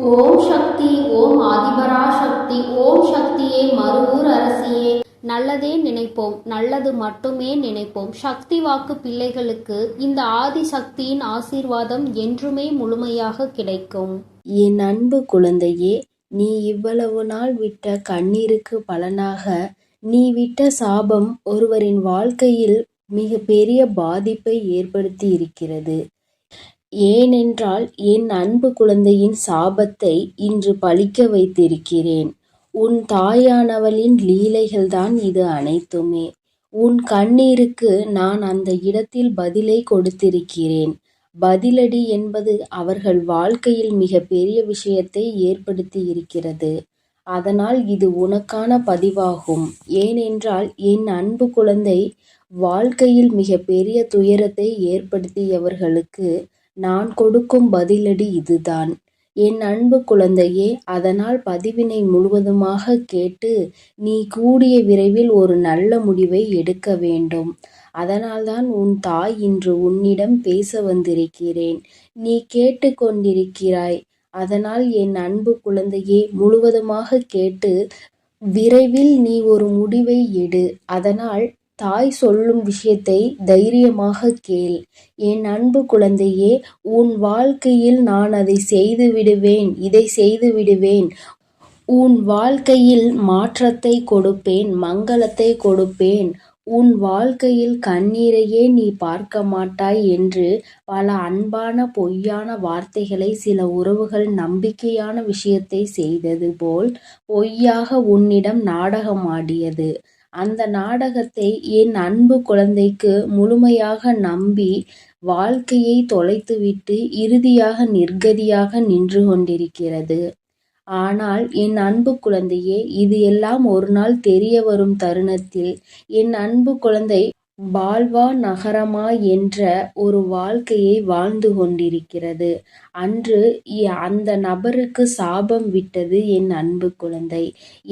ஓம் சக்தி, ஓம் ஆதிபராசக்தி, ஓம் சக்தியே, மருவூர் அரசியே. நல்லதே நினைப்போம், நல்லது மட்டுமே நினைப்போம். சக்தி வாக்கு பிள்ளைகளுக்கு இந்த ஆதி சக்தியின் ஆசீர்வாதம் என்றுமே முழுமையாக கிடைக்கும். என் அன்பு குழந்தையே, நீ இவ்வளவு நாள் விட்ட கண்ணீருக்கு பலனாக நீ விட்ட சாபம் ஒருவரின் வாழ்க்கையில் மிக பெரிய பாதிப்பை ஏற்படுத்தி இருக்கிறது. ஏனென்றால் என் அன்பு குழந்தையின் சாபத்தை இன்று பழிக்க வைத்திருக்கிறேன். உன் தாயானவளின் லீலைகள்தான் இது அனைத்துமே. உன் கண்ணீருக்கு நான் அந்த இடத்தில் பதிலை கொடுத்திருக்கிறேன். பதிலடி என்பது அவர்கள் வாழ்க்கையில் மிக பெரிய விஷயத்தை ஏற்படுத்தி இருக்கிறது. அதனால் இது உனக்கான பதிவாகும். ஏனென்றால் என் அன்பு குழந்தை வாழ்க்கையில் மிக பெரிய துயரத்தை ஏற்படுத்தியவர்களுக்கு நான் கொடுக்கும் பதிலடி இதுதான். என் அன்பு குழந்தையே, அதனால் பதிவினை முழுவதுமாக கேட்டு நீ கூடிய விரைவில் ஒரு நல்ல முடிவை எடுக்க வேண்டும். அதனால்தான் உன் தாய் இன்று உன்னிடம் பேச வந்திருக்கிறேன். நீ கேட்டு கொண்டிருக்கிறாய். அதனால் என் அன்பு குழந்தையே, முழுவதுமாக கேட்டு விரைவில் நீ ஒரு முடிவை எடு. அதனால் தாய் சொல்லும் விஷயத்தை தைரியமாக கேள். என் அன்பு குழந்தையே, உன் வாழ்க்கையில் நான் அதை செய்து விடுவேன், இதை செய்து விடுவேன். உன் வாழ்க்கையில் மாற்றத்தை கொடுப்பேன், மங்களத்தை கொடுப்பேன். உன் வாழ்க்கையில் கண்ணீரையே நீ பார்க்க மாட்டாய் என்று பல அன்பான பொய்யான வார்த்தைகளை சில உறவுகள் நம்பிக்கையான விஷயத்தை செய்தது போல் பொய்யாக உன்னிடம் நாடகம் ஆடியது. அந்த நாடகத்தை என் அன்பு குழந்தைக்கு முழுமையாக நம்பி வாழ்க்கையை தொலைத்துவிட்டு இறுதியாக நிர்கதியாக நின்று கொண்டிருக்கிறது. ஆனால் என் அன்பு குழந்தையே, இது எல்லாம் ஒரு நாள் தெரிய வரும் தருணத்தில் என் அன்பு குழந்தை பால்வா நகரமா என்ற ஒரு வாழ்க்கையை வாழ்ந்து கொண்டிருக்கிறது. அன்று அந்த நபருக்கு சாபம் விட்டது என் அன்பு குழந்தை.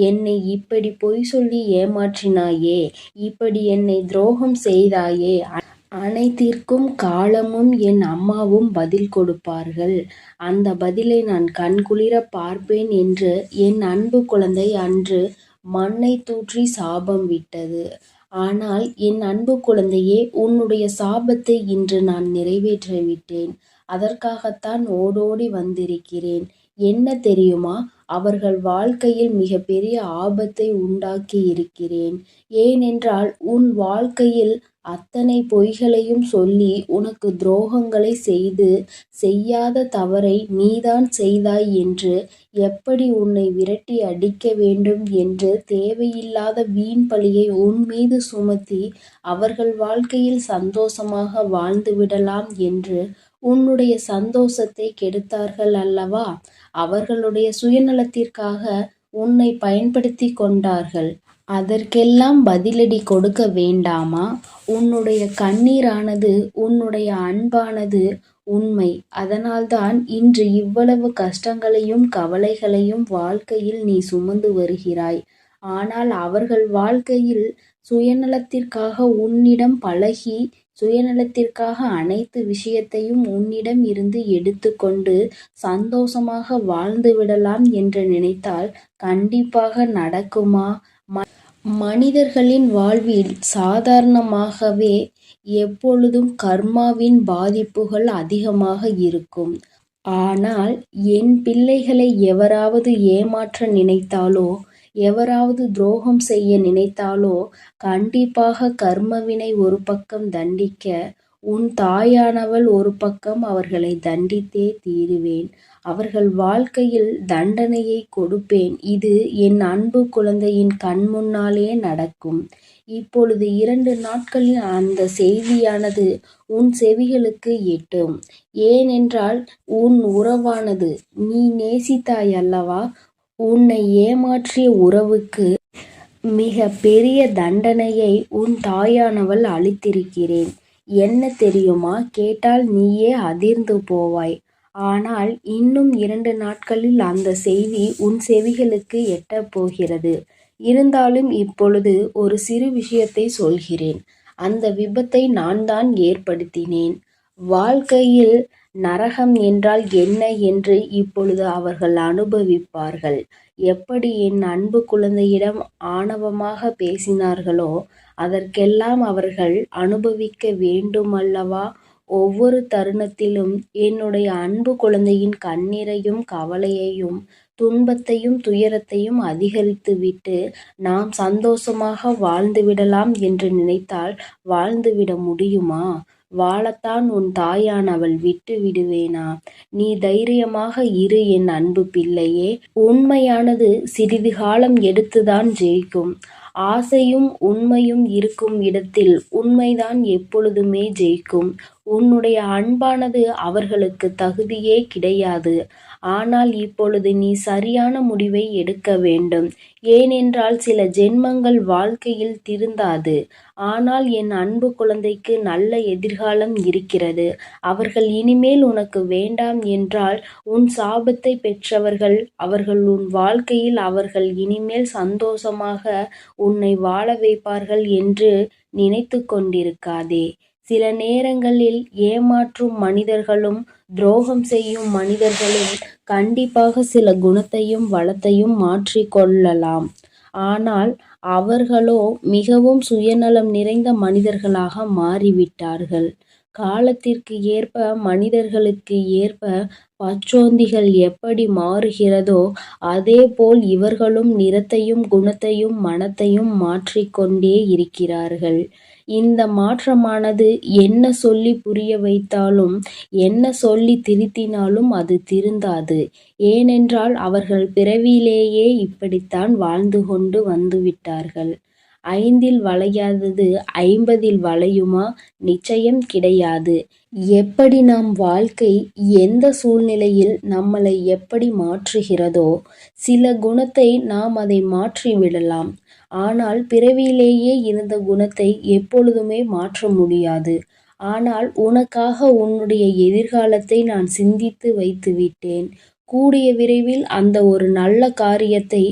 என்னை இப்படி பொய் சொல்லி ஏமாற்றினாயே, இப்படி என்னை துரோகம் செய்தாயே, அனைத்திற்கும் காலமும் என் அம்மாவும் பதில் கொடுப்பார்கள். அந்த பதிலை நான் கண்குளிர பார்ப்பேன் என்று என் அன்பு குழந்தை அன்று மண்ணை தூற்றி சாபம் விட்டது. ஆனால் என் அன்பு குழந்தையே, உன்னுடைய சாபத்தை இன்று நான் நிறைவேற்றிவிட்டேன். அதற்காகத்தான் ஓடோடி வந்திருக்கிறேன். என்ன தெரியுமா? அவர்கள் வாழ்க்கையில் மிகப்பெரிய ஆபத்தை உண்டாக்கி இருக்கிறேன். ஏனென்றால் உன் வாழ்க்கையில் அத்தனை பொய்களையும் சொல்லி உனக்கு துரோகங்களை செய்து செய்யாத தவறை நீதான் செய்தாய் என்று எப்படி உன்னை விரட்டி அடிக்க வேண்டும் என்று தேவையில்லாத வீண் பழியை உன் மீது சுமத்தி அவர்கள் வாழ்க்கையில் சந்தோஷமாக வாழ்ந்து விடலாம் என்று உன்னுடைய சந்தோஷத்தை கெடுத்தார்கள் அல்லவா? அவர்களுடைய சுயநலத்திற்காக உன்னை பயன்படுத்தி கொண்டார்கள். அதற்கெல்லாம் பதிலடி கொடுக்க வேண்டாமா? உன்னுடைய கண்ணீரானது, உன்னுடைய அன்பானது உண்மை. அதனால்தான் இன்று இவ்வளவு கஷ்டங்களையும் கவலைகளையும் வாழ்க்கையில் நீ சுமந்து வருகிறாய். ஆனால் அவர்கள் வாழ்க்கையில் சுயநலத்திற்காக உன்னிடம் பழகி, சுயநலத்திற்காக அனைத்து விஷயத்தையும் உன்னிடம் இருந்து எடுத்துக்கொண்டு சந்தோஷமாக வாழ்ந்து விடலாம் என்று நினைத்தால் கண்டிப்பாக நடக்குமா? மனிதர்களின் வாழ்வில் சாதாரணமாகவே எப்பொழுதும் கர்மாவின் பாதிப்புகள் அதிகமாக இருக்கும். ஆனால் என் பிள்ளைகளை எவராவது ஏமாற்ற நினைத்தாலோ, எவராவது துரோகம் செய்ய நினைத்தாலோ கண்டிப்பாக கர்மவினை ஒரு பக்கம் தண்டிக்க, உன் தாயானவள் ஒரு பக்கம் அவர்களை தண்டித்தே தீருவேன். அவர்கள் வாழ்க்கையில் தண்டனையை கொடுப்பேன். இது என் அன்பு குழந்தையின் கண்முன்னாலே நடக்கும். இப்பொழுது 2 நாட்களில் அந்த செய்தியானது உன் செவிகளுக்கு எட்டும். ஏனென்றால் உன் உறவானது, நீ நேசித்தாய் அல்லவா? உன்னை ஏமாற்றிய உறவுக்கு மிக பெரிய தண்டனையை உன் தாயானவள் அளித்திருக்கிறேன். என்ன தெரியுமா? கேட்டால் நீயே அதிர்ந்து போவாய். ஆனால் இன்னும் 2 நாட்களில் அந்த செய்தி உன் செவிகளுக்கு எட்டப் போகிறது. இருந்தாலும் இப்பொழுது ஒரு சிறு விஷயத்தை சொல்கிறேன். அந்த விபத்தை நான் தான் ஏற்படுத்தினேன். வாழ்க்கையில் நரகம் என்றால் என்ன என்று இப்பொழுது அவர்கள் அனுபவிப்பார்கள். எப்படி என் அன்பு குழந்தையிடம் ஆணவமாக பேசினார்களோ அதற்கெல்லாம் அவர்கள் அனுபவிக்க வேண்டுமல்லவா? ஒவ்வொரு தருணத்திலும் என்னுடைய அன்பு குழந்தையின் கண்ணீரையும் கவலையையும் துன்பத்தையும் துயரத்தையும் அதிகரித்துவிட்டு நாம் சந்தோஷமாக வாழ்ந்துவிடலாம் என்று நினைத்தால் வாழ்ந்துவிட முடியுமா? வாழத்தான் உன் தாயானவள் விட்டு விடுவேனா? நீ தைரியமாக இரு என் அன்பு பிள்ளையே. உண்மையானது சிறிது காலம் எடுத்துதான் ஜெயிக்கும். ஆசையும் உண்மையும் இருக்கும் இடத்தில் உண்மைதான் எப்பொழுதுமே ஜெயிக்கும். உன்னுடைய அன்பானது அவர்களுக்கு தகுதியே கிடையாது. ஆனால் இப்பொழுது நீ சரியான முடிவை எடுக்க வேண்டும். ஏனென்றால் சில ஜென்மங்கள் வாழ்க்கையில் திருந்தாது. ஆனால் என் அன்பு குழந்தைக்கு நல்ல எதிர்காலம் இருக்கிறது. அவர்கள் இனிமேல் உனக்கு வேண்டாம் என்றால் உன் சாபத்தை பெற்றவர்கள் அவர்கள் உன் வாழ்க்கையில் அவர்கள் இனிமேல் சந்தோஷமாக உன்னை வாழ வைப்பார்கள் என்று நினைத்து கொண்டிருக்காதே. சில நேரங்களில் ஏமாற்றும் மனிதர்களும் துரோகம் செய்யும் மனிதர்களும் கண்டிப்பாக சில குணத்தையும் வளத்தையும் மாற்றிக்கொள்ளலாம். ஆனால் அவர்களோ மிகவும் சுயநலம் நிறைந்த மனிதர்களாக மாறிவிட்டார்கள். காலத்திற்கு ஏற்ப மனிதர்களுக்கு ஏற்ப பச்சோந்திகள் எப்படி மாறுகிறதோ அதேபோல் இவர்களும் நிறத்தையும் குணத்தையும் மனத்தையும் மாற்றிக்கொண்டே இருக்கிறார்கள். இந்த மாற்றமானது என்ன சொல்லி புரிய வைத்தாலும் என்ன சொல்லி திருத்தினாலும் அது திருந்தாது. ஏனென்றால் அவர்கள் பிறவியிலேயே இப்படித்தான் வாழ்ந்து கொண்டு வந்துவிட்டார்கள். 5ல் வளையாதது 50ல் வளையுமா? நிச்சயம் கிடையாது. எப்படி நம் வாழ்க்கை எந்த சூழ்நிலையில் நம்மளை எப்படி மாற்றுகிறதோ சில குணத்தை நாம் அதை மாற்றிவிடலாம். ஆனால் பிறவியிலேயே இருந்த குணத்தை எப்பொழுதுமே மாற்ற முடியாது. ஆனால் உனக்காக உன்னுடைய எதிர்காலத்தை நான் சிந்தித்து வைத்துவிட்டேன். கூடிய விரைவில் அந்த ஒரு நல்ல காரியத்தை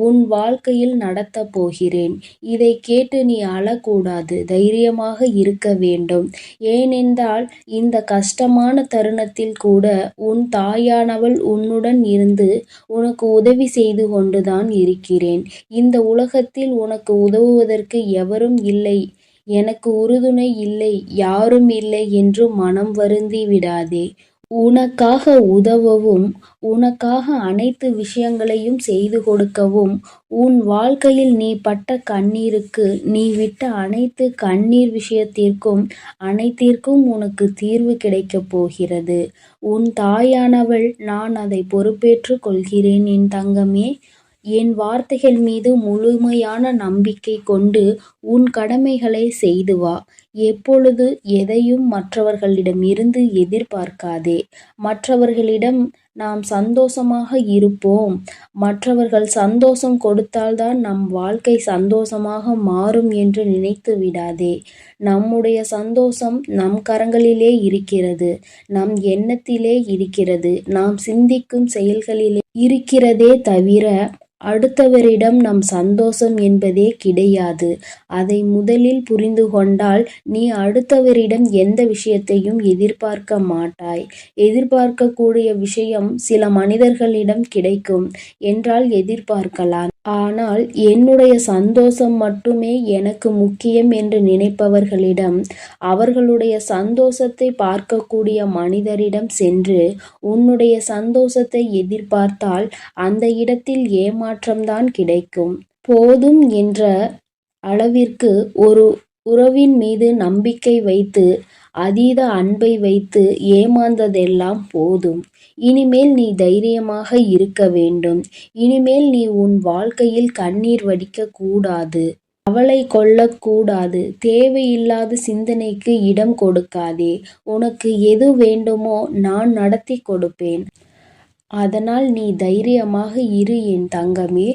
உன் வாழ்க்கையில் நடத்தப் போகிறேன். இதை கேட்டு நீ அழக்கூடாது, தைரியமாக இருக்க வேண்டும். ஏனென்றால் இந்த கஷ்டமான தருணத்தில் கூட உன் தாயானவள் உன்னுடன் இருந்து உனக்கு உதவி செய்து கொண்டுதான் இருக்கிறேன். இந்த உலகத்தில் உனக்கு உதவுவதற்கு எவரும் இல்லை, எனக்கு உறுதுணை இல்லை, யாரும் இல்லை என்று மனம் வருந்தி விடாதே. உனக்காக உதவவும் உனக்காக அனைத்து விஷயங்களையும் செய்து கொடுக்கவும் உன் வாழ்க்கையில் நீ பட்ட கண்ணீருக்கு நீ விட்ட அனைத்து கண்ணீர் விஷயத்திற்கும் அனைத்திற்கும் உனக்கு தீர்வு கிடைக்கப் போகிறது. உன் தாயானவள் நான் அதை பொறுப்பேற்றுக் கொள்கிறேன் என் தங்கமே. என் வார்த்தைகள் மீது முழுமையான நம்பிக்கை கொண்டு உன் கடமைகளை செய்து வா. எப்பொழுது எதையும் மற்றவர்களிடமிருந்து எதிர்பார்க்காதே. மற்றவர்களிடம் நாம் சந்தோஷமாக இருப்போம், மற்றவர்கள் சந்தோஷம் கொடுத்தால்தான் நம் வாழ்க்கை சந்தோஷமாக மாறும் என்று நினைத்து விடாதே. நம்முடைய சந்தோஷம் நம் கரங்களிலே இருக்கிறது, நம் எண்ணத்திலே இருக்கிறது, நாம் சிந்திக்கும் செயல்களிலே இருக்கிறதே தவிர அடுத்தவரிடம் நம் சந்தோஷம் என்பதே கிடையாது. அதை முதலில் புரிந்து கொண்டால் நீ அடுத்தவரிடம் எந்த விஷயத்தையும் எதிர்பார்க்க மாட்டாய். எதிர்பார்க்கக்கூடிய விஷயம் சில மனிதர்களிடம் கிடைக்கும் என்றால் எதிர்பார்க்கலாம். ஆனால் என்னுடைய சந்தோஷம் மட்டுமே எனக்கு முக்கியம் என்று நினைப்பவர்களிடம் அவர்களுடைய சந்தோஷத்தை பார்க்கக்கூடிய மனிதரிடம் சென்று உன்னுடைய சந்தோஷத்தை எதிர்பார்த்தால் அந்த இடத்தில் ஏமாற்றம்தான் கிடைக்கும். போதும் என்ற அளவிற்கு ஒரு உறவின் மீது நம்பிக்கை வைத்து அதீத அன்பை வைத்து ஏமாந்ததெல்லாம் போதும். இனிமேல் நீ தைரியமாக இருக்க வேண்டும். இனிமேல் நீ உன் வாழ்க்கையில் கண்ணீர் வடிக்க கூடாது, கவலை கொள்ளக்கூடாது. தேவையில்லாத சிந்தனைக்கு இடம் கொடுக்காதே. உனக்கு எது வேண்டுமோ நான் நடத்தி கொடுப்பேன். அதனால் நீ தைரியமாக இரு என் தங்கமே.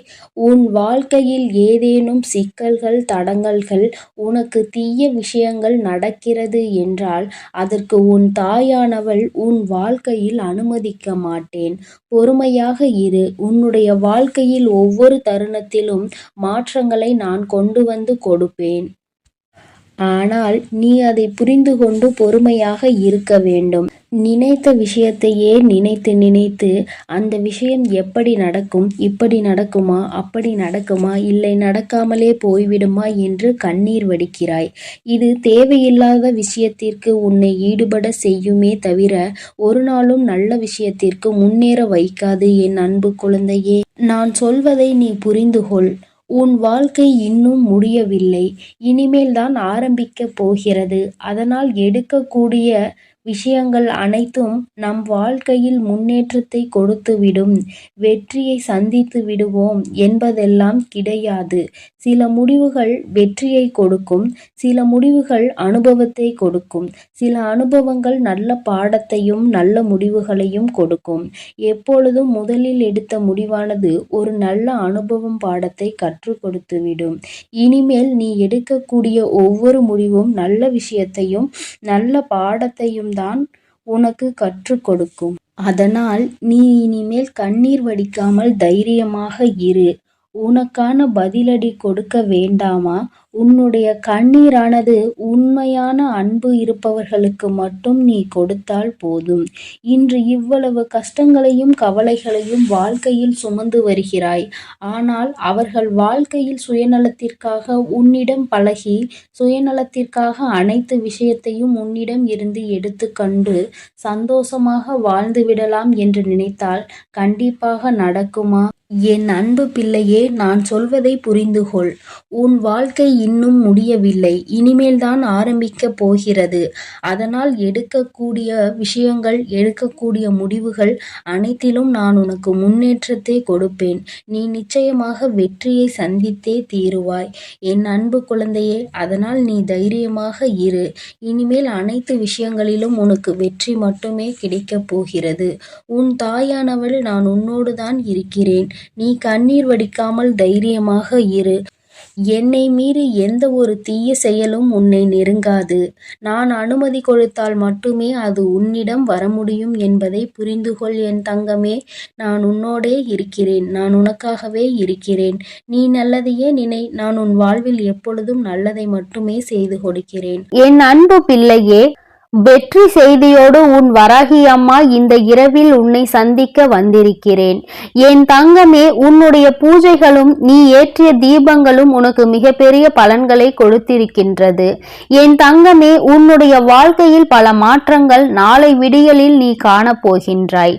உன் வாழ்க்கையில் ஏதேனும் சிக்கல்கள் தடங்கல்கள் உனக்கு தீய விஷயங்கள் நடக்கிறது என்றால் அதற்கு உன் தாயானவள் உன் வாழ்க்கையில் அனுமதிக்க மாட்டேன். பொறுமையாக இரு. உன்னுடைய வாழ்க்கையில் ஒவ்வொரு தருணத்திலும் மாற்றங்களை நான் கொண்டு வந்து கொடுப்பேன். ஆனால் நீ அதை புரிந்து கொண்டு பொறுமையாக இருக்க வேண்டும். நினைத்த விஷயத்தையே நினைத்து நினைத்து அந்த விஷயம் எப்படி நடக்கும், இப்படி நடக்குமா, அப்படி நடக்குமா, இல்லை நடக்காமலே போய்விடுமா என்று கண்ணீர் வடிக்கிறாய். இது தேவையில்லாத விஷயத்திற்கு உன்னை ஈடுபட செய்யுமே தவிர ஒரு நாளும் நல்ல விஷயத்திற்கு முன்னேற வைக்காது. என் அன்பு குழந்தையே, நான் சொல்வதை நீ புரிந்து கொள். உன் வாழ்க்கை இன்னும் முடியவில்லை, இனிமேல் தான் ஆரம்பிக்கப் போகிறது. அதனால் எடுக்கக்கூடிய விஷயங்கள் அனைத்தும் நம் வாழ்க்கையில் முன்னேற்றத்தை கொடுத்துவிடும், வெற்றியை சந்தித்து விடுவோம் என்பதெல்லாம் கிடையாது. சில முடிவுகள் வெற்றியை கொடுக்கும், சில முடிவுகள் அனுபவத்தை கொடுக்கும், சில அனுபவங்கள் நல்ல பாடத்தையும் நல்ல முடிவுகளையும் கொடுக்கும். எப்பொழுதும் முதலில் எடுத்த முடிவானது ஒரு நல்ல அனுபவம் பாடத்தை கற்றுக் கொடுத்துவிடும். இனிமேல் நீ எடுக்கக்கூடிய ஒவ்வொரு முடிவும் நல்ல விஷயத்தையும் நல்ல பாடத்தையும் தான் உனக்கு கற்றுக் கொடுக்கும். அதனால் நீ இனிமேல் கண்ணீர் வடிக்காமல் தைரியமாக இரு. உனக்கான பதிலடி கொடுக்க வேண்டாமா? உன்னுடைய கண்ணீரானது உண்மையான அன்பு இருப்பவர்களுக்கு மட்டும் நீ கொடுத்தால் போதும். இன்று இவ்வளவு கஷ்டங்களையும் கவலைகளையும் வாழ்க்கையில் சுமந்து வருகிறாய். ஆனால் அவர்கள் வாழ்க்கையில் சுயநலத்திற்காக உன்னிடம் பழகி, சுயநலத்திற்காக அனைத்து விஷயத்தையும் உன்னிடம் இருந்து எடுத்து கண்டு சந்தோஷமாக வாழ்ந்து விடலாம் என்று நினைத்தால் கண்டிப்பாக நடக்குமா? என் அன்பு பிள்ளையே, நான் சொல்வதை புரிந்து கொள். உன் வாழ்க்கை இன்னும் முடியவில்லை, இனிமேல் தான் ஆரம்பிக்கப் போகிறது. அதனால் எடுக்கக்கூடிய விஷயங்கள், எடுக்கக்கூடிய முடிவுகள் அனைத்திலும் நான் உனக்கு முன்னேற்றத்தை கொடுப்பேன். நீ நிச்சயமாக வெற்றியை சந்தித்தே தீருவாய் என் அன்பு குழந்தையே. அதனால் நீ தைரியமாக இரு. இனிமேல் அனைத்து விஷயங்களிலும் உனக்கு வெற்றி மட்டுமே கிடைக்கப் போகிறது. உன் தாயானவள் நான் உன்னோடு தான் இருக்கிறேன். நீ கண்ணீர் வடிக்காமல் தைரியமாக இரு. என்னை மீறி எந்த ஒரு தீய செயலும் உன்னை நெருங்காது. நான் அனுமதி கொடுத்தால் மட்டுமே அது உன்னிடம் வர முடியும் என்பதை புரிந்து கொள் என் தங்கமே. நான் உன்னோடே இருக்கிறேன். நான் உனக்காகவே இருக்கிறேன். நீ நல்லதையே நினை. நான் உன் வாழ்வில் எப்பொழுதும் நல்லதை மட்டுமே செய்து கொடுக்கிறேன். என் அன்பு பிள்ளையே, வெற்றி செய்தியோடு உன் வராகி அம்மா இந்த இரவில் உன்னை சந்திக்க வந்திருக்கிறேன். என் தங்கமே, உன்னுடைய பூஜைகளும் நீ ஏற்றிய தீபங்களும் உனக்கு மிகப்பெரிய பலன்களை கொடுத்திருக்கின்றது. என் தங்கமே, உன்னுடைய வாழ்க்கையில் பல மாற்றங்கள் நாளை விடியலில் நீ காணப்போகின்றாய்.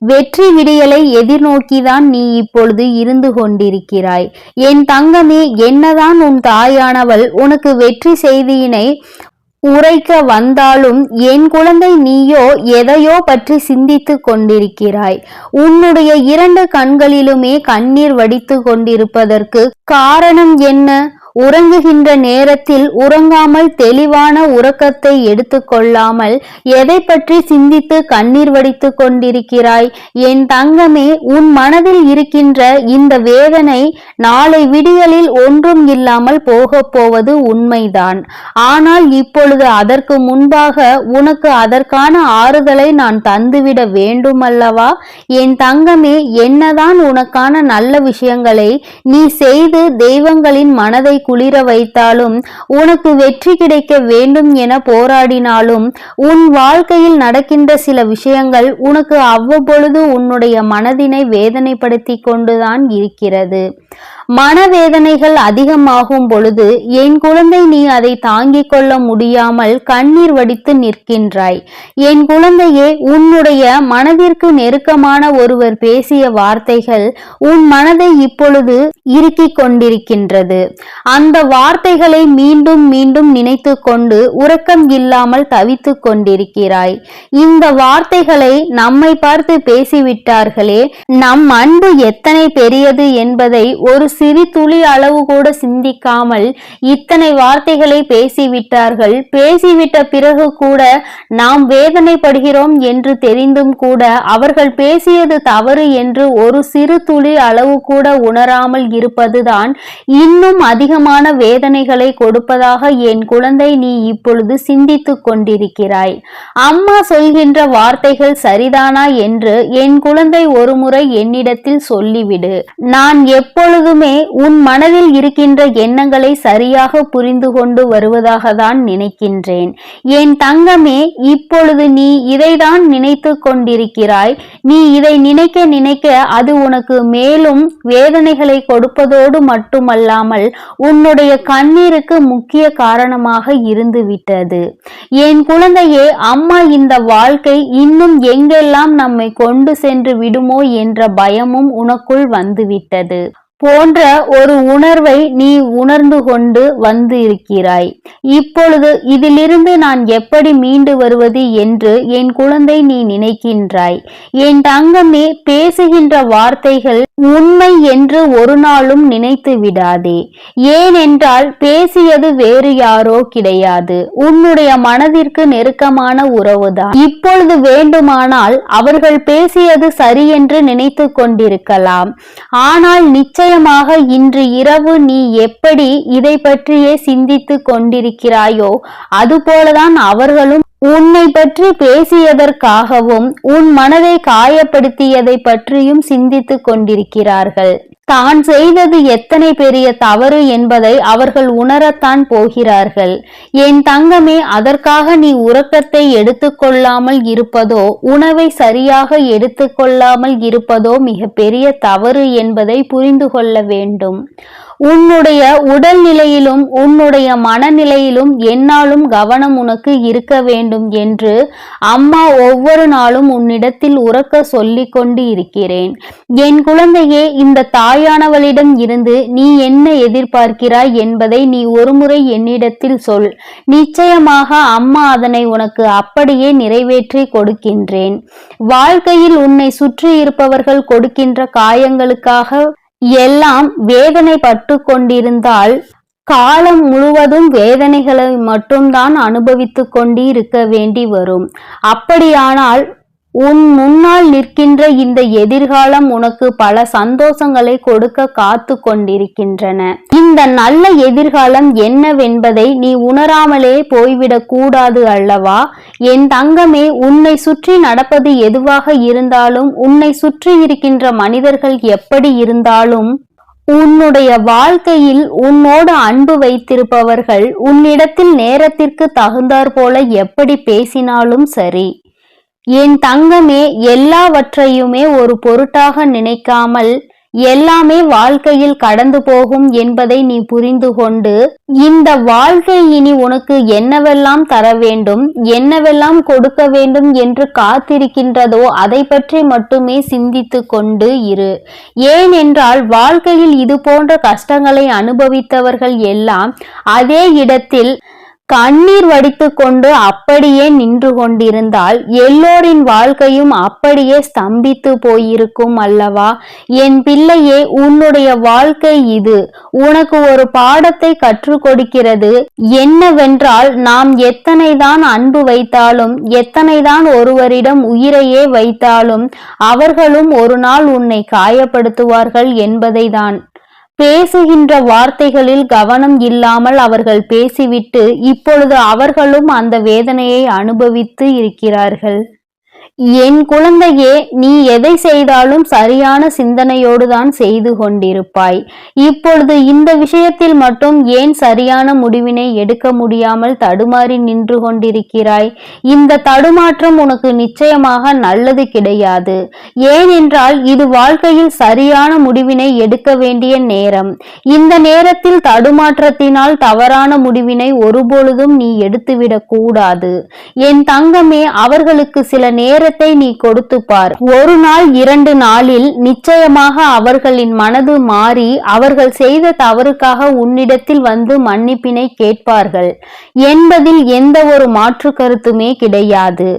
வெற்றி விடியலை எதிர்நோக்கிதான் நீ இப்பொழுது இருந்து கொண்டிருக்கிறாய். என் தங்கமே, என்னதான் உன் தாயானவள் உனக்கு வெற்றி செய்தியினை உரைக்க வந்தாலும் என் குழந்தை, நீயோ எதையோ பற்றி சிந்தித்து கொண்டிருக்கிறாய். உன்னுடைய 2 கண்களிலுமே கண்ணீர் வடித்து கொண்டிருப்பதற்கு காரணம் என்ன? உறங்குகின்ற நேரத்தில் உறங்காமல் தெளிவான உறக்கத்தை எடுத்துக்கொள்ளாமல் எதை பற்றி சிந்தித்து கண்ணீர் வடித்து கொண்டிருக்கிறாய்? என் தங்கமே, உன் மனதில் இருக்கின்ற இந்த வேதனை நாளை விடியலில் ஒன்றும் இல்லாமல் போகப் போவது உண்மைதான். ஆனால் இப்பொழுது அதற்கு முன்பாக உனக்கு அதற்கான ஆறுதலை நான் தந்துவிட வேண்டுமல்லவா? என் தங்கமே, என்னதான் உனக்கான நல்ல விஷயங்களை நீ செய்து தெய்வங்களின் மனதை குளிர வைத்தாலும், உனக்கு வெற்றி கிடைக்க வேண்டும் என போராடினாலும், உன் வாழ்க்கையில் நடக்கின்ற சில விஷயங்கள் உனக்கு அவ்வப்பொழுது உன்னுடைய மனதினை வேதனைப்படுத்தி கொண்டுதான் இருக்கிறது. மனவேதனைகள் அதிகமாகும் பொழுது என் குழந்தை, நீ அதை தாங்கிக் கொள்ள முடியாமல் கண்ணீர் வடித்து நிற்கின்றாய். என் குழந்தையே, உன்னுடைய மனதிற்கு நெருக்கமான ஒருவர் பேசிய வார்த்தைகள் உன் மனதை இப்பொழுது இறுக்கிக் கொண்டிருக்கின்றது. அந்த வார்த்தைகளை மீண்டும் மீண்டும் நினைத்து கொண்டு உறக்கம் இல்லாமல் தவித்துக் கொண்டிருக்கிறாய். இந்த வார்த்தைகளை நம்மை பார்த்து பேசிவிட்டார்களே, நம் அன்பு எத்தனை பெரியது என்பதை ஒரு சிறு துளி அளவு கூட சிந்திக்காமல் இத்தனை வார்த்தைகளை பேசிவிட்டார்கள். பேசிவிட்ட பிறகு கூட நாம் வேதனைப்படுகிறோம் என்று தெரிந்தும் கூட அவர்கள் பேசியது தவறு என்று ஒரு சிறு துளி அளவு கூட உணராமல் இருப்பதுதான் இன்னும் அதிகமான வேதனைகளை கொடுப்பதாக என் குழந்தை நீ இப்பொழுது சிந்தித்துக் கொண்டிருக்கிறாய். அம்மா சொல்கின்ற வார்த்தைகள் சரிதானா என்று என் குழந்தை ஒருமுறை என்னிடத்தில் சொல்லிவிடு. நான் எப்பொழுதுமே தங்கமே, உன் மனதில் இருக்கின்ற எண்ணங்களை சரியாக புரிந்து கொண்டு வருவதாக தான் நினைக்கின்றேன். என் தங்கமே, இப்பொழுது நீ இதைதான் நினைத்து கொண்டிருக்கிறாய். நீ இதை நினைக்க நினைக்க அது உனக்கு மேலும் வேதனைகளை கொடுப்பதோடு மட்டுமல்லாமல் உன்னுடைய கண்ணீருக்கு முக்கிய காரணமாக இருந்து விட்டது. என் குழந்தையே, அம்மா, இந்த வாழ்க்கை இன்னும் எங்கெல்லாம் நம்மை கொண்டு சென்று விடுமோ என்ற பயமும் உனக்குள் வந்துவிட்டது போன்ற ஒரு உணர்வை நீ உணர்ந்து கொண்டு வந்து இருக்கிறாய். இப்பொழுது இதிலிருந்து நான் எப்படி மீண்டு வருவது என்று என் குழந்தை நீ நினைக்கின்றாய். என் தங்கமே, பேசுகின்ற வார்த்தைகள் உண்மை என்று ஒரு நாளும் நினைத்து விடாதே. ஏனென்றால் பேசியது வேறு யாரோ கிடையாது, உன்னுடைய மனதிற்கு நெருக்கமான உறவுதான். இப்பொழுது வேண்டுமானால் அவர்கள் பேசியது சரி என்று நினைத்து கொண்டிருக்கலாம். ஆனால் நிச்சயமாக இன்று இரவு நீ எப்படி இதை பற்றியே சிந்தித்து கொண்டிருக்கிறாயோ அதுபோலதான் அவர்களும் உன்னை பற்றி பேசியதற்காகவும் உன் மனதை காயப்படுத்தியதை பற்றியும் சிந்தித்து கொண்டிருக்கிறார்கள். தான் செய்தது எத்தனை பெரிய தவறு என்பதை அவர்கள் உணரத்தான் போகிறார்கள். என் தங்கமே, அதற்காக நீ உறக்கத்தை எடுத்துக்கொள்ளாமல் இருப்பதோ உணவை சரியாக எடுத்துக்கொள்ளாமல் இருப்பதோ மிக பெரிய தவறு என்பதை புரிந்து கொள்ள வேண்டும். உன்னுடைய உடல்நிலையிலும் உன்னுடைய மனநிலையிலும் என்னாலும் கவனம் உனக்கு இருக்க வேண்டும் என்று அம்மா ஒவ்வொரு நாளும் உன்னிடத்தில் உறக்க சொல்லிக் கொண்டு இருக்கிறேன். என் குழந்தையே, இந்த தாயானவளிடம் இருந்து நீ என்ன எதிர்பார்க்கிறாய் என்பதை நீ ஒருமுறை என்னிடத்தில் சொல். நிச்சயமாக அம்மா அதனை உனக்கு அப்படியே நிறைவேற்றி கொடுக்கின்றேன். வாழ்க்கையில் உன்னை சுற்றி இருப்பவர்கள் கொடுக்கின்ற காயங்களுக்காக எல்லாம் வேதனைப்பட்டு கொண்டிருந்தால் காலம் முழுவதும் வேதனைகளை மட்டும்தான் அனுபவித்துக் கொண்டிருக்க வேண்டி வரும். அப்படியானால் உன் முன்னால் நிற்கின்ற இந்த எதிர்காலம் உனக்கு பல சந்தோஷங்களை கொடுக்க காத்து கொண்டிருக்கின்றன. இந்த நல்ல எதிர்காலம் என்னவென்பதை நீ உணராமலே போய்விடக் கூடாது அல்லவா? என் தங்கமே, உன்னை சுற்றி நடப்பது எதுவாக இருந்தாலும், உன்னை சுற்றி இருக்கின்ற மனிதர்கள் எப்படி இருந்தாலும், உன்னுடைய வாழ்க்கையில் உன்னோடு அன்பு வைத்திருப்பவர்கள் உன்னிடத்தில் நேரத்திற்கு தகுந்தாற் போல எப்படி பேசினாலும் சரி. என் தங்கமே, எல்லாவற்றையுமே ஒரு பொருட்டாக நினைக்காமல் எல்லாமே வாழ்க்கையில் கடந்து போகும் என்பதை நீ புரிந்து கொண்டு, இந்த வாழ்க்கை இனி உனக்கு என்னவெல்லாம் தர வேண்டும், என்னவெல்லாம் கொடுக்க வேண்டும் என்று காத்திருக்கின்றதோ அதை பற்றி மட்டுமே சிந்தித்து கொண்டு இரு. ஏனென்றால் வாழ்க்கையில் இது போன்ற கஷ்டங்களை அனுபவித்தவர்கள் எல்லாம் அதே இடத்தில் கண்ணீர் வடித்து கொண்டு அப்படியே நின்று கொண்டிருந்தால் எல்லோரின் வாழ்க்கையும் அப்படியே ஸ்தம்பித்து போயிருக்கும் அல்லவா? என் பிள்ளையே, உன்னுடைய வாழ்க்கை இது உனக்கு ஒரு பாடத்தை கற்றுக் கொடுக்கிறது. என்னவென்றால், நாம் எத்தனைதான் அன்பு வைத்தாலும், எத்தனைதான் ஒருவரிடம் உயிரையே வைத்தாலும் அவர்களும் ஒரு நாள் உன்னை காயப்படுத்துவார்கள் என்பதை தான். பேசுகின்ற வார்த்தைகளில் கவனம் இல்லாமல் அவர்கள் பேசிவிட்டு இப்பொழுது அவர்களும் அந்த வேதனையை அனுபவித்து இருக்கிறார்கள். என் குழந்தையே, நீ எதை செய்தாலும் சரியான சிந்தனையோடு தான் செய்து கொண்டிருப்பாய். இப்பொழுது இந்த விஷயத்தில் மட்டும் ஏன் சரியான முடிவினை எடுக்க முடியாமல் தடுமாறி நின்று கொண்டிருக்கிறாய்? இந்த தடுமாற்றம் உனக்கு நிச்சயமாக நல்லது கிடையாது. ஏனென்றால் இது வாழ்க்கையில் சரியான முடிவினை எடுக்க வேண்டிய நேரம். இந்த நேரத்தில் தடுமாற்றத்தினால் தவறான முடிவினை ஒருபொழுதும் நீ எடுத்துவிடக் கூடாது. என் தங்கமே, அவர்களுக்கு சில நேரத்தை நீ கொடுத்து பார். ஒரு நாள் 2 நாளில் நிச்சயமாக அவர்களின் மனது மாறி அவர்கள் செய்த தவறுக்காக உன்னிடத்தில் வந்து மன்னிப்பினை கேட்பார்கள் என்பதில் எந்த ஒரு மாற்று கருத்துமே கிடையாது.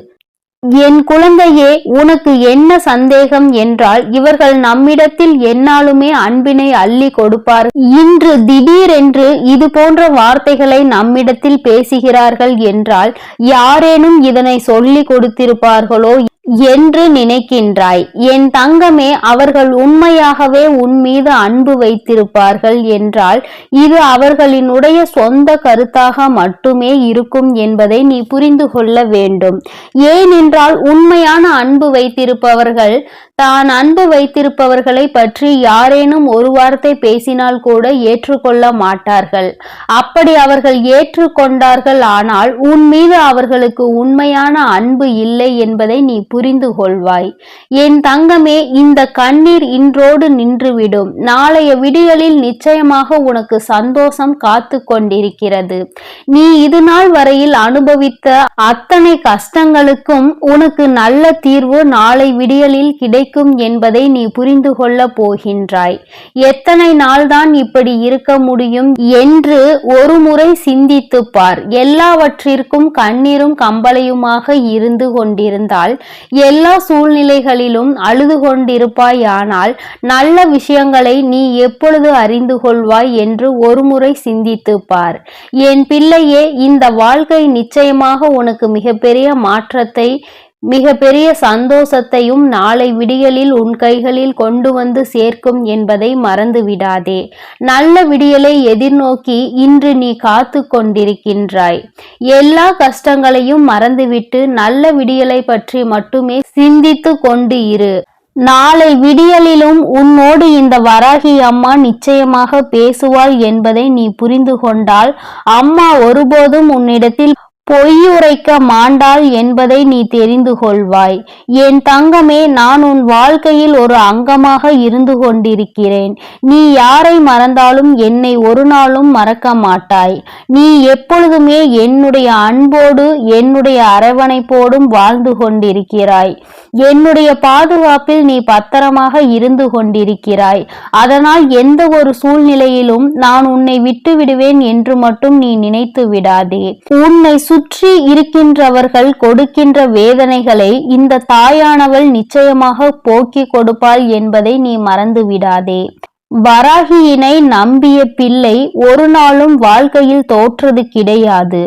என் குழந்தையே, உனக்கு என்ன சந்தேகம் என்றால், இவர்கள் நம்மிடத்தில் எந்நாளுமே அன்பினை அள்ளி கொடுப்பார். இன்று திடீரென்று இது போன்ற வார்த்தைகளை நம்மிடத்தில் பேசுகிறார்கள் என்றால் யாரேனும் இதனை சொல்லி கொடுத்திருப்பார்களோ என்று நினைக்கின்றாய். என் தங்கமே, அவர்கள் உண்மையாகவே உன் மீது அன்பு வைத்திருப்பார்கள் என்றால் இது அவர்களினுடைய சொந்த கருத்தாக மட்டுமே இருக்கும் என்பதை நீ புரிந்து கொள்ள வேண்டும். ஏனென்றால் உண்மையான அன்பு வைத்திருப்பவர்கள் தான் அன்பு வைத்திருப்பவர்களை பற்றி யாரேனும் ஒரு வார்த்தை பேசினால் கூட ஏற்றுக்கொள்ள மாட்டார்கள். அப்படி அவர்கள் ஏற்றுக்கொண்டார்கள் ஆனால் உன் மீது அவர்களுக்கு உண்மையான அன்பு இல்லை என்பதை நீ புரிந்து கொள்வாய். என் தங்கமே, இந்த கண்ணீர் இன்றோடு நின்றுவிடும். நாளைய விடியலில் நிச்சயமாக உனக்கு சந்தோஷம் காத்து கொண்டிருக்கிறது. நீ இது நாள் வரையில் அனுபவித்த அத்தனை கஷ்டங்களுக்கும் உனக்கு நல்ல தீர்வு நாளை விடியலில் கிடைக்கும் என்பதை நீ புரிந்து கொள்ள போகின்றாய். எத்தனை நாள்தான் இப்படி இருக்க முடியும் என்று ஒரு முறை சிந்தித்து பார். எல்லாவற்றிற்கும் கண்ணீரும் கம்பளையுமாக இருந்து கொண்டிருந்தால் எல்லா சூழ்நிலைகளிலும் அழுது கொண்டிருப்பாயானால் நல்ல விஷயங்களை நீ எப்பொழுது அறிந்து கொள்வாய் என்று ஒரு முறை சிந்தித்து பார். என் பிள்ளையே, இந்த வாழ்க்கை நிச்சயமாக உனக்கு மிகப்பெரிய மாற்றத்தை, மிகப்பெரிய சந்தோஷத்தையும் நாளை விடியலில் உன் கைகளில் கொண்டு வந்து சேர்க்கும் என்பதை மறந்து விடாதே. நல்ல விடியலை எதிர்நோக்கி இன்று நீ காத்து கொண்டிருக்கின்றாய். எல்லா கஷ்டங்களையும் மறந்துவிட்டு நல்ல விடியலை பற்றி மட்டுமே சிந்தித்து கொண்டு இரு. நாளை விடியலிலும் உன்னோடு இந்த வராகி அம்மா நிச்சயமாக பேசுவாள் என்பதை நீ புரிந்து கொண்டால் அம்மா ஒருபோதும் உன்னிடத்தில் பொய்யுரைக்க மாண்டாள் என்பதை நீ தெரிந்து கொள்வாய். என் தங்கமே, நான் உன் வாழ்க்கையில் ஒரு அங்கமாக இருந்து கொண்டிருக்கிறேன். நீ யாரை மறந்தாலும் என்னை ஒரு நாளும் மறக்க மாட்டாய். நீ எப்பொழுதுமே என்னுடைய அன்போடு என்னுடைய அரவணைப்போடும் வாழ்ந்து கொண்டிருக்கிறாய். என்னுடைய பாதுகாப்பில் நீ பத்திரமாக இருந்து கொண்டிருக்கிறாய். அதனால் எந்த ஒரு சூழ்நிலையிலும் நான் உன்னை விட்டு விடுவேன் என்று மட்டும் நீ நினைத்து விடாதே. உன்னை சுற்றி இருக்கின்றவர்கள் கொடுக்கின்ற வேதனைகளை இந்த தாயானவள் நிச்சயமாக போக்கிக் கொடுப்பாள் என்பதை நீ மறந்து விடாதே. வராகியினை நம்பிய பிள்ளை ஒரு நாளும் வாழ்க்கையில் தோற்றது கிடையாது.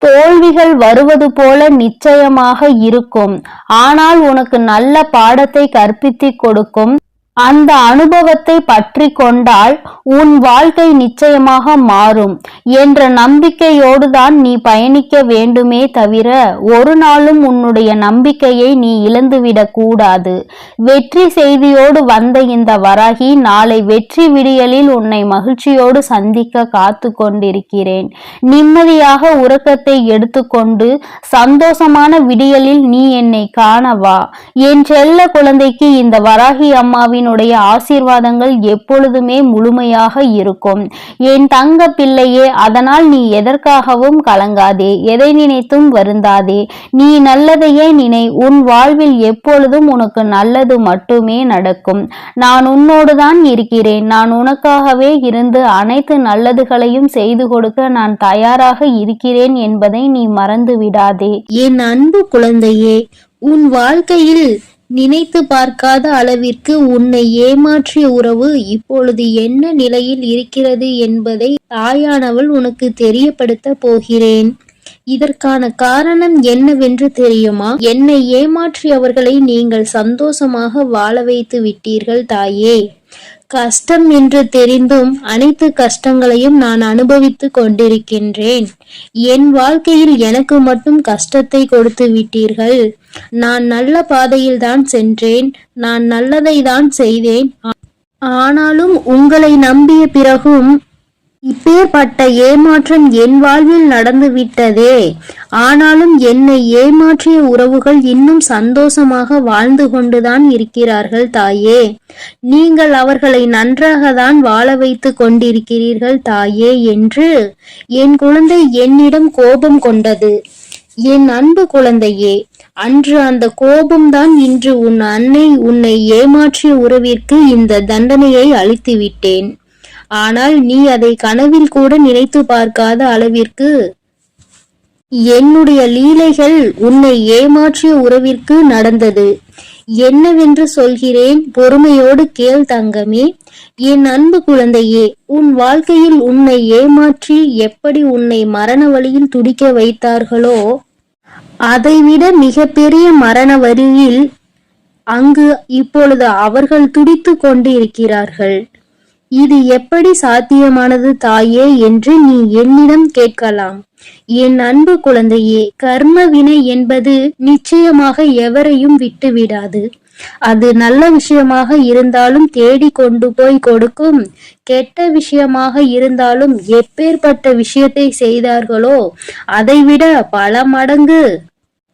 தோல்விகள் வருவது போல நிச்சயமாக இருக்கும். ஆனால் உனக்கு நல்ல பாடத்தை கற்பித்துக் கொடுக்கும். அந்த அனுபவத்தை பற்றி கொண்டால் உன் வாழ்க்கை நிச்சயமாக மாறும் என்ற நம்பிக்கையோடு தான் நீ பயணிக்க வேண்டுமே தவிர ஒரு நாளும் உன்னுடைய நம்பிக்கையை நீ இழந்துவிடக் கூடாது. வெற்றி செய்தியோடு வந்த இந்த வராகி நாளை வெற்றி விடியலில் உன்னை மகிழ்ச்சியோடு சந்திக்க காத்து கொண்டிருக்கிறேன். நிம்மதியாக உறக்கத்தை எடுத்துக்கொண்டு சந்தோஷமான விடியலில் நீ என்னை காணவா. என் செல்ல குழந்தைக்கு இந்த வராகி அம்மாவின் ஆசீர்வாதங்கள் எப்பொழுதுமே முழுமையாக இருக்கும். என் தங்க பிள்ளையே, அதனால் நீ எதற்காகவும் கலங்காதே, எதை நினைத்தும் வருந்தாதே. நீ நல்லதையே நினை. உன் வாழ்வில் எப்பொழுதும் உனக்கு நல்லது மட்டுமே நடக்கும். நான் உன்னோடுதான் இருக்கிறேன். நான் உனக்காகவே இருந்து அனைத்து நல்லதுகளையும் செய்து கொடுக்க நான் தயாராக இருக்கிறேன் என்பதை நீ மறந்து விடாதே. என் அன்பு குழந்தையே, உன் வாழ்க்கையில் நினைத்து பார்க்காத அளவிற்கு உன்னை ஏமாற்றிய உறவு இப்பொழுது என்ன நிலையில் இருக்கிறது என்பதை தாயானவள் உனக்கு தெரியப்படுத்த போகிறேன். இதற்கான காரணம் என்னவென்று தெரியுமா? என்னை ஏமாற்றியவர்களை நீங்கள் சந்தோஷமாக வாழ வைத்து விட்டீர்கள் தாயே. கஷ்டம் என்று தெரிந்தும் அனைத்து கஷ்டங்களையும் நான் அனுபவித்து கொண்டிருக்கின்றேன். என் வாழ்க்கையில் எனக்கு மட்டும் கஷ்டத்தை கொடுத்து விட்டீர்கள். நான் நல்ல பாதையில் தான் சென்றேன். நான் நல்லதை தான் செய்தேன். ஆனாலும் உங்களை நம்பிய பிறகும் இப்பேற்பட்ட ஏமாற்றம் என் வாழ்வில் நடந்து விட்டதே. ஆனாலும் என்னை ஏமாற்றிய உறவுகள் இன்னும் சந்தோஷமாக வாழ்ந்து கொண்டுதான் இருக்கிறார்கள் தாயே. நீங்கள் அவர்களை நன்றாக தான் வாழ வைத்து கொண்டிருக்கிறீர்கள் தாயே என்று என் குழந்தை என்னிடம் கோபம் கொண்டது. என் அன்பு குழந்தையே, அன்று அந்த கோபம்தான் இன்று உன் அன்னை உன்னை ஏமாற்றிய உறவிற்கு இந்த தண்டனையை அளித்து விட்டேன். ஆனால் நீ அதை கனவில் கூட நினைத்து பார்க்காத அளவிற்கு என்னுடைய லீலைகள் உன்னை ஏமாற்றிய உறவிற்கு நடந்தது. என்னவென்று சொல்கிறேன், பொறுமையோடு கேள் தங்கமே. என் அன்பு குழந்தையே, உன் வாழ்க்கையில் உன்னை ஏமாற்றி எப்படி உன்னை மரண வழியில் துடிக்க வைத்தார்களோ அதைவிட மிகப்பெரிய மரண வழியில் அங்கு இப்பொழுது அவர்கள் துடித்து கொண்டு இருக்கிறார்கள். இது எப்படி சாத்தியமானது தாயே என்று நீ என்னிடம் கேட்கலாம். என் அன்பு குழந்தையே, கர்ம வினை என்பது நிச்சயமாக எவரையும் விட்டுவிடாது. அது நல்ல விஷயமாக இருந்தாலும் தேடி கொண்டு போய் கொடுக்கும், கெட்ட விஷயமாக இருந்தாலும் எப்பேற்பட்ட விஷயத்தை செய்தார்களோ அதைவிட பல மடங்கு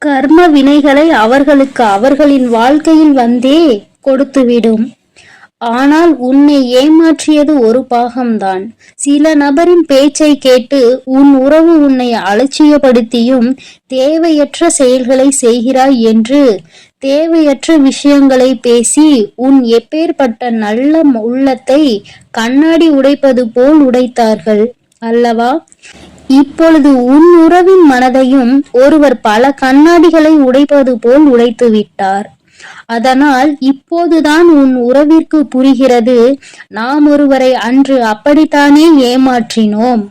கர்ம வினைகளை அவர்களுக்கு அவர்களின் வாழ்க்கையில் வந்தே கொடுத்துவிடும். ஆனால் உன்னை ஏமாற்றியது ஒரு பாகம்தான். சில நபரின் பேச்சை கேட்டு உன் உறவு உன்னை அலட்சியப்படுத்தியும் தேவையற்ற செயல்களை செய்கிறாய் என்று தேவையற்ற விஷயங்களை பேசி உன் எப்பேற்பட்ட நல்ல உள்ளத்தை கண்ணாடி உடைப்பது போல் உடைத்தார்கள் அல்லவா? இப்பொழுது உன் உறவின் மனதையும் ஒருவர் பல கண்ணாடிகளை உடைப்பது போல் உடைத்து விட்டார். அதனால் இப்போதுதான் உன் உறவிற்கு புரிகிறது, நாம் ஒருவரை அன்று அப்படித்தானே ஏமாற்றினோம்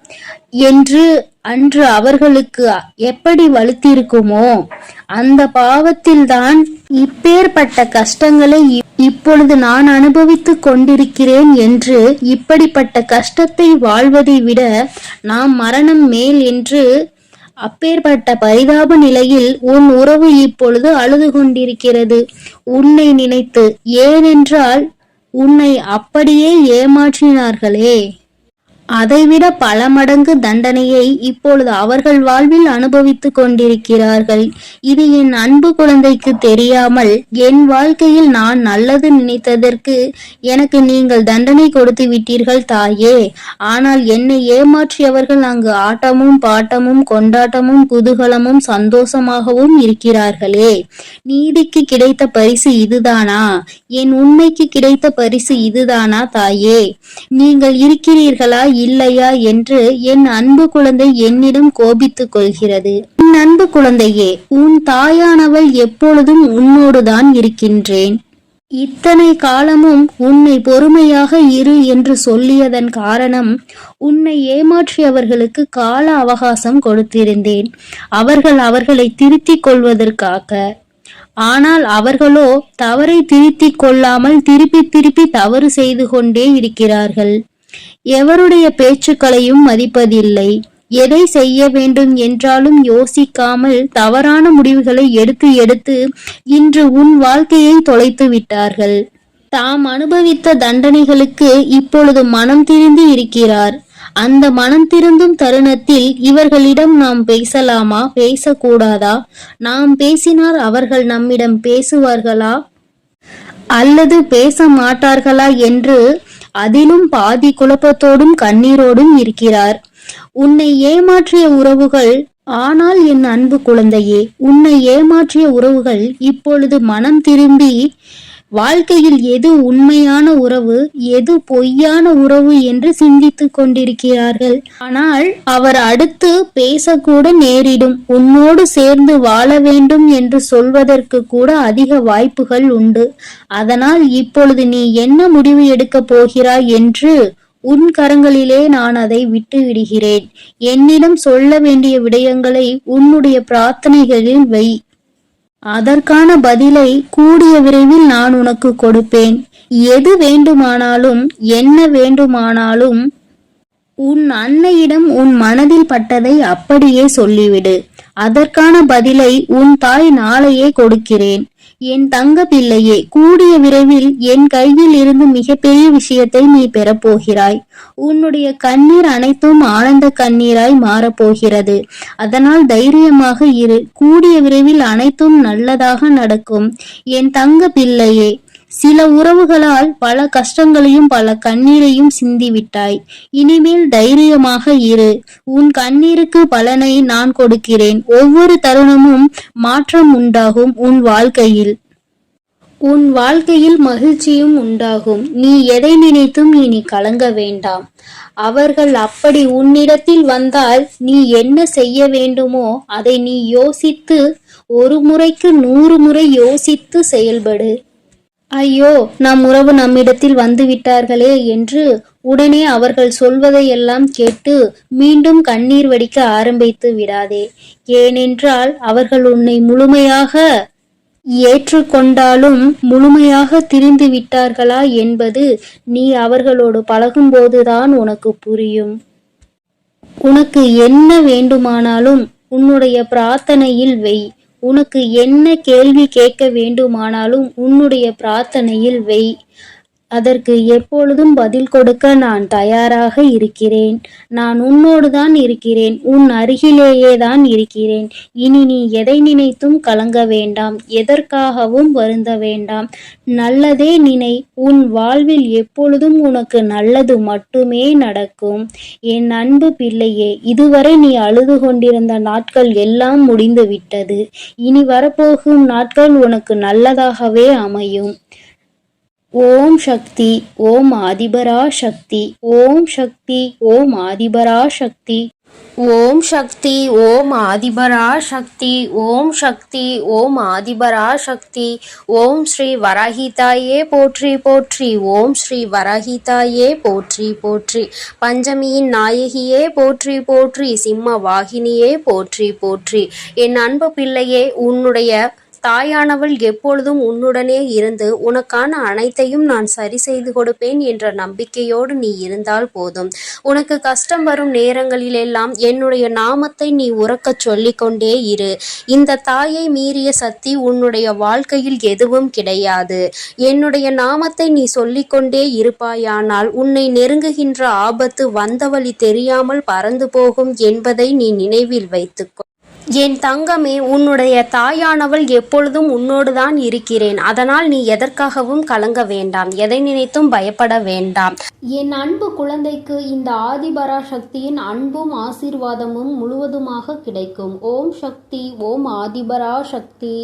என்று. அன்று அவர்களுக்கு எப்படி வலுத்திருக்குமோ அந்த பாவத்தில்தான் இப்பேற்பட்ட கஷ்டங்களை இப்பொழுது நான் அனுபவித்துக் கொண்டிருக்கிறேன் என்று. இப்படிப்பட்ட கஷ்டத்தை வாழ்வதை விட நாம் மரணம் மேல் என்று அப்பேற்பட்ட பரிதாப நிலையில் உன் உறவு இப்பொழுது அழுது கொண்டிருக்கிறது உன்னை நினைத்து. ஏனென்றால் உன்னை அப்படியே ஏமாற்றினார்களே, அதைவிட பல மடங்கு தண்டனையை இப்பொழுது அவர்கள் வாழ்வில் அனுபவித்துக் கொண்டிருக்கிறார்கள். இது என் அன்பு குழந்தைக்கு தெரியாமல் என் வாழ்க்கையில் நான் நல்லது நினைத்ததற்கு எனக்கு நீங்கள் தண்டனை கொடுத்து விட்டீர்கள் தாயே. ஆனால் என்னை ஏமாற்றியவர்கள் அங்கு ஆட்டமும் பாட்டமும் கொண்டாட்டமும் குதூகலமும் சந்தோஷமாகவும் இருக்கிறார்களே. நீதிக்கு கிடைத்த பரிசு இதுதானா? என் உண்மைக்கு கிடைத்த பரிசு இதுதானா தாயே? நீங்கள் இருக்கிறீர்களா இல்லையா என்று என் அன்பு குழந்தை என்னிடம் கோபித்துக் கொள்கிறது. என் அன்பு குழந்தையே, உன் தாயானவள் எப்பொழுதும் உன்னோடுதான் இருக்கின்றேன். இத்தனை காலமும் உன்னை பொறுமையாக இரு என்று சொல்லியதன் காரணம், உன்னை ஏமாற்றியவர்களுக்கு கால அவகாசம் கொடுத்திருந்தேன், அவர்களை திருத்திக் கொள்வதற்காக. ஆனால் அவர்களோ தவறை திருத்திக் கொள்ளாமல் திருப்பி தவறு செய்து கொண்டே இருக்கிறார்கள். எவருடைய பேச்சுக்களையும் மதிப்பதில்லை. எதை செய்ய வேண்டும் என்றாலும் யோசிக்காமல் தவறான முடிவுகளை எடுத்து இன்று உன் வாழ்க்கையை தொலைத்து விட்டார்கள். தாம் அனுபவித்த தண்டனைகளுக்கு இப்பொழுது மனம் திருந்தி இருக்கிறார். அந்த மனம் திருந்தும் தருணத்தில் இவர்களிடம் நாம் பேசலாமா, பேசக்கூடாதா? நாம் பேசினால் அவர்கள் நம்மிடம் பேசுவார்களா அல்லது பேச மாட்டார்களா என்று அதிலும் பாதி குழப்பத்தோடும் கண்ணீரோடும் இருக்கிறார். உன்னை ஏமாற்றிய உறவுகள், ஆனால் என் அன்பு குழந்தையே, உன்னை ஏமாற்றிய உறவுகள் இப்பொழுது மனம் திரும்பி வாழ்க்கையில் எது உண்மையான உறவு, எது பொய்யான உறவு என்று சிந்தித்துக் கொண்டிருக்கிறார்கள். ஆனால் அவர் அடுத்து பேசக்கூட நேரிடும். உன்னோடு சேர்ந்து வாழ வேண்டும் என்று சொல்வதற்கு கூட அதிக வாய்ப்புகள் உண்டு. அதனால் இப்பொழுது நீ என்ன முடிவு எடுக்கப் போகிறாய் என்று உன் கரங்களிலே நான் அதை விட்டு விடுகிறேன். என்னிடம் சொல்ல வேண்டிய விடயங்களை உன்னுடைய பிரார்த்தனைகளில் வை. அதற்கான பதிலை கூடிய விரைவில் நான் உனக்கு கொடுப்பேன். எது வேண்டுமானாலும் என்ன வேண்டுமானாலும் உன் அன்னையிடம் உன் மனதில் பட்டதை அப்படியே சொல்லிவிடு. அதற்கான பதிலை உன் தாய் நாளையே கொடுக்கிறேன். என் தங்க பிள்ளையே, கூடிய விரைவில் என் கையில் இருந்து மிகப்பெரிய விஷயத்தை நீ பெறப்போகிறாய். உன்னுடைய கண்ணீர் அனைத்தும் ஆனந்த கண்ணீராய் மாறப்போகிறது. அதனால் தைரியமாக இரு. கூடிய விரைவில் அனைத்தும் நல்லதாக நடக்கும் என் தங்க பிள்ளையே. சில உறவுகளால் பல கஷ்டங்களையும் பல கண்ணீரையும் சிந்திவிட்டாய். இனிமேல் தைரியமாக இரு. உன் கண்ணீருக்கு பலனை நான் கொடுக்கிறேன். ஒவ்வொரு தருணமும் மாற்றம் உண்டாகும் உன் வாழ்க்கையில். உன் வாழ்க்கையில் மகிழ்ச்சியும் உண்டாகும். நீ எதை நினைத்தும் இனி கலங்க வேண்டாம். அவர்கள் அப்படி உன்னிடத்தில் வந்தால் நீ என்ன செய்ய வேண்டுமோ அதை நீ யோசித்து, ஒரு முறைக்கு 100 முறை யோசித்து செயல்படு. ஐயோ, நம் உறவு நம்மிடத்தில் வந்து விட்டார்களே என்று உடனே அவர்கள் சொல்வதையெல்லாம் கேட்டு மீண்டும் கண்ணீர் வடிக்க ஆரம்பித்து விடாதே. ஏனென்றால் அவர்கள் உன்னை முழுமையாக ஏற்றுக்கொண்டாலும் முழுமையாக திரிந்து விட்டார்களா என்பது நீ அவர்களோடு பழகும்போதுதான் உனக்கு புரியும். உனக்கு என்ன வேண்டுமானாலும் உன்னுடைய பிரார்த்தனையில் வை. உனக்கு என்ன கேள்வி கேட்க வேண்டுமானாலும் உன்னுடைய பிரார்த்தனையில் வை. அதற்கு எப்பொழுதும் பதில் கொடுக்க நான் தயாராக இருக்கிறேன். நான் உன்னோடு தான் இருக்கிறேன். உன் அருகிலேயே தான் இருக்கிறேன். இனி நீ எதை நினைத்தும் கலங்க வேண்டாம். எதற்காகவும் வருந்த வேண்டாம். நல்லதே நினை. உன் வாழ்வில் எப்பொழுதும் உனக்கு நல்லது மட்டுமே நடக்கும். என் அன்பு பிள்ளையே, இதுவரை நீ அழுது கொண்டிருந்த நாட்கள் எல்லாம் முடிந்து விட்டது. இனி வரப்போகும் நாட்கள் உனக்கு நல்லதாகவே அமையும். ஓம் சக்தி, ஓம் ஆதிபரா சக்தி, ஓம் சக்தி, ஓம் ஆதிபரா சக்தி, ஓம் சக்தி, ஓம் ஆதிபரா சக்தி, ஓம் சக்தி, ஓம் ஆதிபரா சக்தி, ஓம் ஸ்ரீ வராஹிதாயே போற்றி போற்றி, ஓம் ஸ்ரீ வராஹிதாயே போற்றி போற்றி, பஞ்சமியின் நாயகியே போற்றி போற்றி, சிம்ம வாகினியே போற்றி போற்றி. என் அன்பு பிள்ளையே, உன்னுடைய தாயானவள் எப்பொழுதும் உன்னுடனே இருந்து உனக்கான அனைத்தையும் நான் சரி செய்து கொடுப்பேன் என்ற நம்பிக்கையோடு நீ இருந்தால் போதும். உனக்கு கஷ்டம் வரும் நேரங்களிலெல்லாம் என்னுடைய நாமத்தை நீ உரக்கச் சொல்லிக்கொண்டே இரு. இந்த தாயை மீறிய சக்தி உன்னுடைய வாழ்க்கையில் எதுவும் கிடையாது. என்னுடைய நாமத்தை நீ சொல்லிக்கொண்டே இருப்பாயானால் உன்னை நெருங்குகின்ற ஆபத்து வந்த வழி தெரியாமல் பறந்து போகும் என்பதை நீ நினைவில் வைத்துக்கொள். என் தங்கமே, உன்னுடைய தாயானவள் எப்பொழுதும் உன்னோடுதான் இருக்கிறேன். அதனால் நீ எதற்காகவும் கலங்க வேண்டாம். எதை நினைத்தும் பயப்பட வேண்டாம். என் அன்பு குழந்தைக்கு இந்த ஆதிபரா சக்தியின் அன்பும் ஆசீர்வாதமும் முழுவதுமாக கிடைக்கும். ஓம் சக்தி, ஓம் ஆதிபரா சக்தி.